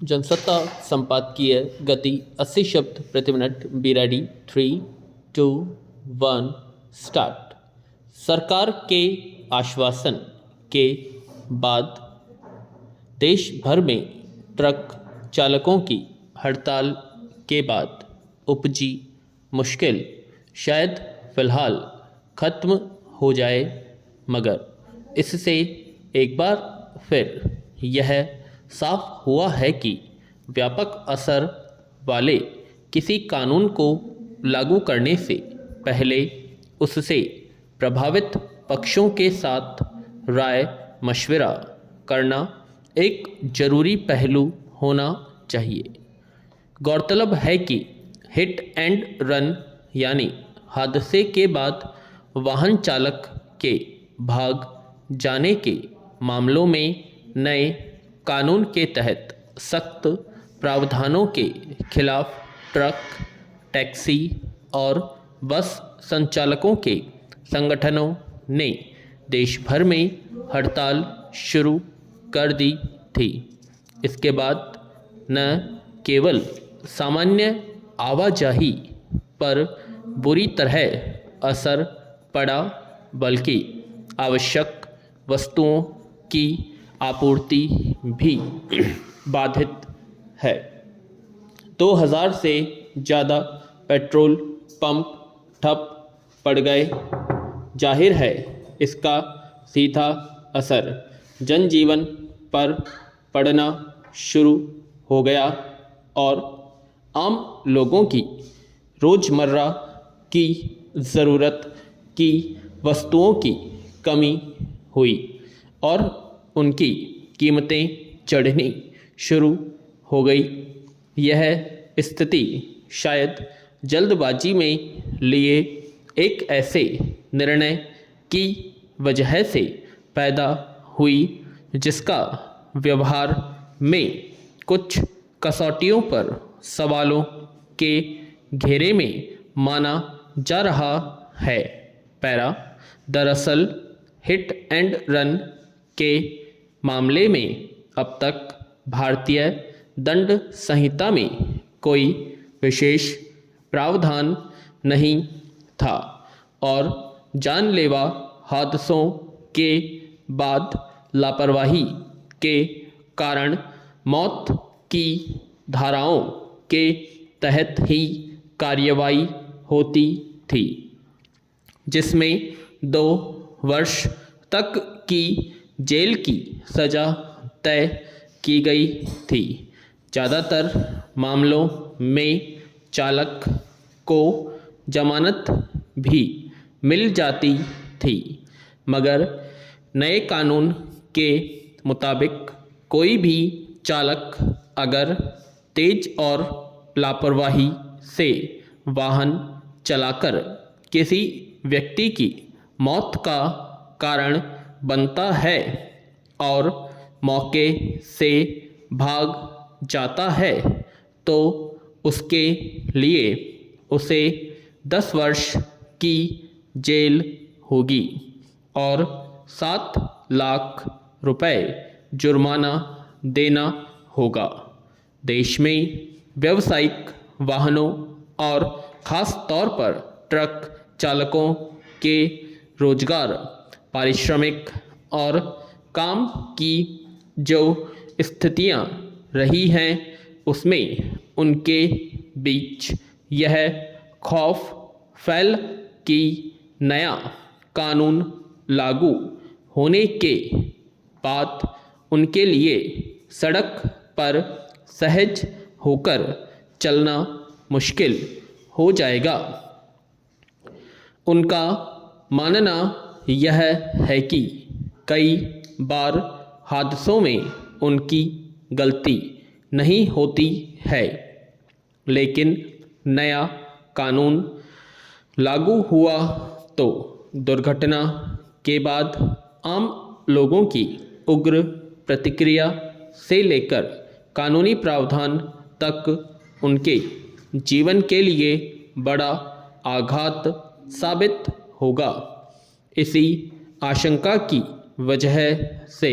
जनसत्ता संपादकीय गति 80 शब्द प्रति मिनट। Be ready. 3, 2, 1 स्टार्ट। सरकार के आश्वासन के बाद देश भर में ट्रक चालकों की हड़ताल के बाद उपजी मुश्किल शायद फ़िलहाल ख़त्म हो जाए, मगर इससे एक बार फिर यह साफ हुआ है कि व्यापक असर वाले किसी कानून को लागू करने से पहले उससे प्रभावित पक्षों के साथ राय मशविरा करना एक ज़रूरी पहलू होना चाहिए। गौरतलब है कि हिट एंड रन यानी हादसे के बाद वाहन चालक के भाग जाने के मामलों में नए कानून के तहत सख्त प्रावधानों के खिलाफ ट्रक, टैक्सी और बस संचालकों के संगठनों ने देश भर में हड़ताल शुरू कर दी थी। इसके बाद न केवल सामान्य आवाजाही पर बुरी तरह असर पड़ा, बल्कि आवश्यक वस्तुओं की आपूर्ति भी बाधित है। 2000 से ज़्यादा पेट्रोल पंप ठप पड़ गए। जाहिर है इसका सीधा असर जनजीवन पर पड़ना शुरू हो गया और आम लोगों की रोज़मर्रा की ज़रूरत की वस्तुओं की कमी हुई और उनकी कीमतें चढ़नी शुरू हो गई। यह स्थिति शायद जल्दबाजी में लिए एक ऐसे निर्णय की वजह से पैदा हुई जिसका व्यवहार में कुछ कसौटियों पर सवालों के घेरे में माना जा रहा है। दरअसल हिट एंड रन के मामले में अब तक भारतीय दंड संहिता में कोई विशेष प्रावधान नहीं था और जानलेवा हादसों के बाद लापरवाही के कारण मौत की धाराओं के तहत ही कार्रवाई होती थी, जिसमें 2 वर्ष तक की जेल की सज़ा तय की गई थी। ज़्यादातर मामलों में चालक को जमानत भी मिल जाती थी, मगर नए कानून के मुताबिक कोई भी चालक अगर तेज और लापरवाही से वाहन चलाकर किसी व्यक्ति की मौत का कारण बनता है और मौके से भाग जाता है, तो उसके लिए उसे 10 वर्ष की जेल होगी और 7 लाख रुपए जुर्माना देना होगा। देश में व्यावसायिक वाहनों और ख़ास तौर पर ट्रक चालकों के रोजगार, पारिश्रमिक और काम की जो स्थितियां रही हैं, उसमें उनके बीच यह खौफ फैल कि नया कानून लागू होने के बाद उनके लिए सड़क पर सहज होकर चलना मुश्किल हो जाएगा। उनका मानना यह है कि कई बार हादसों में उनकी गलती नहीं होती है, लेकिन नया कानून लागू हुआ तो दुर्घटना के बाद आम लोगों की उग्र प्रतिक्रिया से लेकर कानूनी प्रावधान तक उनके जीवन के लिए बड़ा आघात साबित होगा। इसी आशंका की वजह से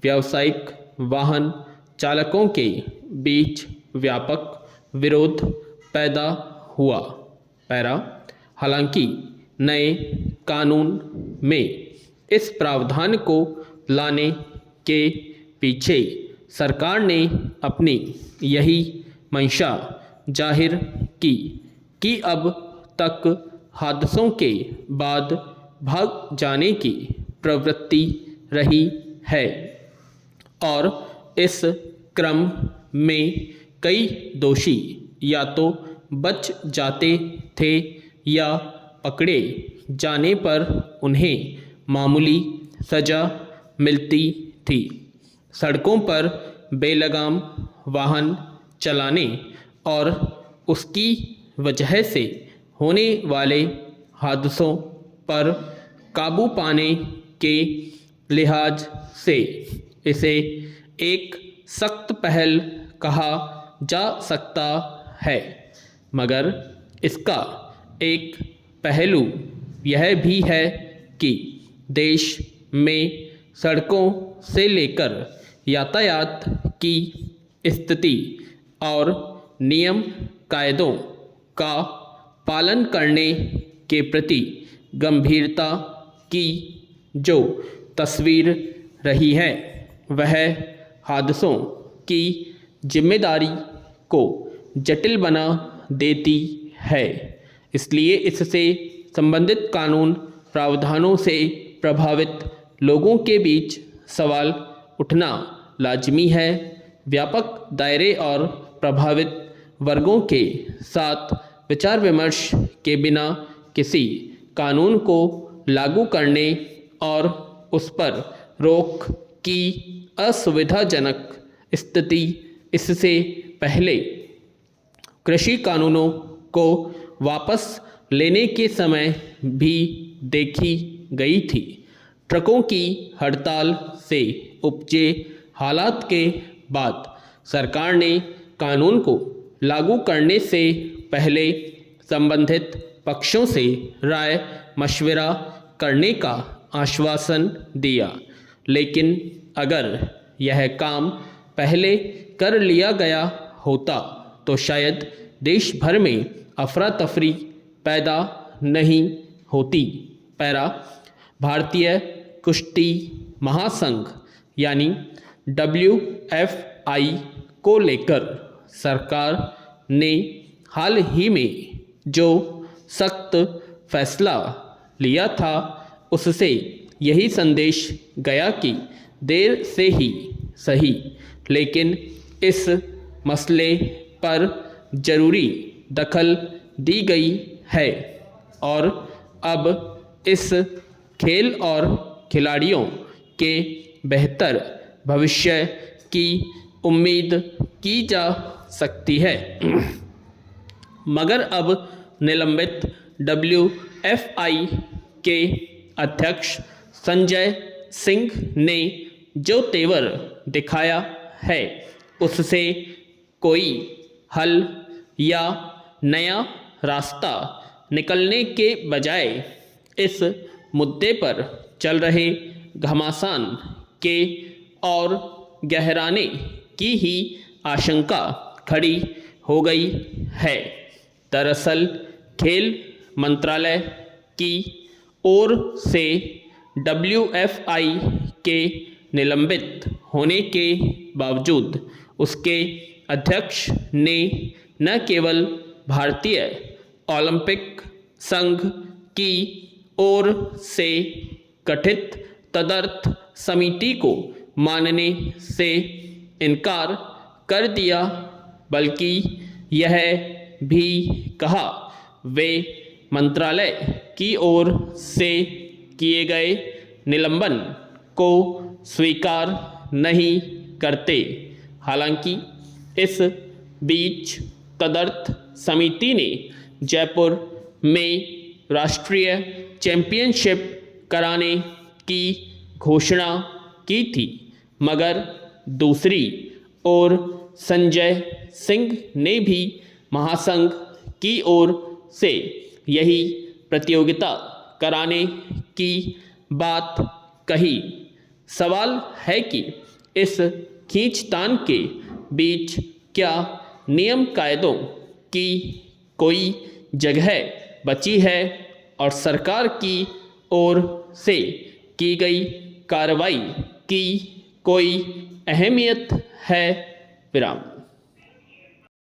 व्यावसायिक वाहन चालकों के बीच व्यापक विरोध पैदा हुआ। पैरा, हालांकि नए कानून में इस प्रावधान को लाने के पीछे सरकार ने अपनी यही मंशा जाहिर की कि अब तक हादसों के बाद भाग जाने की प्रवृत्ति रही है और इस क्रम में कई दोषी या तो बच जाते थे या पकड़े जाने पर उन्हें मामूली सज़ा मिलती थी। सड़कों पर बेलगाम वाहन चलाने और उसकी वजह से होने वाले हादसों पर काबू पाने के लिहाज से इसे एक सख्त पहल कहा जा सकता है, मगर इसका एक पहलू यह भी है कि देश में सड़कों से लेकर यातायात की स्थिति और नियम कायदों का पालन करने के प्रति गंभीरता की जो तस्वीर रही है वह हादसों की जिम्मेदारी को जटिल बना देती है। इसलिए इससे संबंधित कानून प्रावधानों से प्रभावित लोगों के बीच सवाल उठना लाजमी है। व्यापक दायरे और प्रभावित वर्गों के साथ विचार विमर्श के बिना किसी कानून को लागू करने और उस पर रोक की असुविधाजनक स्थिति इससे पहले कृषि कानूनों को वापस लेने के समय भी देखी गई थी। ट्रकों की हड़ताल से उपजे हालात के बाद सरकार ने कानून को लागू करने से पहले संबंधित पक्षों से राय मशविरा करने का आश्वासन दिया, लेकिन अगर यह काम पहले कर लिया गया होता तो शायद देश भर में अफरा तफरी पैदा नहीं होती। पैरा, भारतीय कुश्ती महासंघ यानी WFI को लेकर सरकार ने हाल ही में जो सख्त फैसला लिया था उससे यही संदेश गया कि देर से ही सही, लेकिन इस मसले पर जरूरी दखल दी गई है और अब इस खेल और खिलाड़ियों के बेहतर भविष्य की उम्मीद की जा सकती है। मगर अब निलंबित WFI के अध्यक्ष संजय सिंह ने जो तेवर दिखाया है उससे कोई हल या नया रास्ता निकलने के बजाय इस मुद्दे पर चल रहे घमासान के और गहराने की ही आशंका खड़ी हो गई है। दरअसल खेल मंत्रालय की ओर से WFI के निलंबित होने के बावजूद उसके अध्यक्ष ने न केवल भारतीय ओलंपिक संघ की ओर से गठित तदर्थ समिति को मानने से इनकार कर दिया, बल्कि यह भी कहा वे मंत्रालय की ओर से किए गए निलंबन को स्वीकार नहीं करते। हालांकि इस बीच तदर्थ समिति ने जयपुर में राष्ट्रीय चैंपियनशिप कराने की घोषणा की थी, मगर दूसरी ओर संजय सिंह ने भी महासंघ की ओर से यही प्रतियोगिता कराने की बात कही। सवाल है कि इस खींचतान के बीच क्या नियम कायदों की कोई जगह बची है और सरकार की ओर से की गई कार्रवाई की कोई अहमियत है? विराम।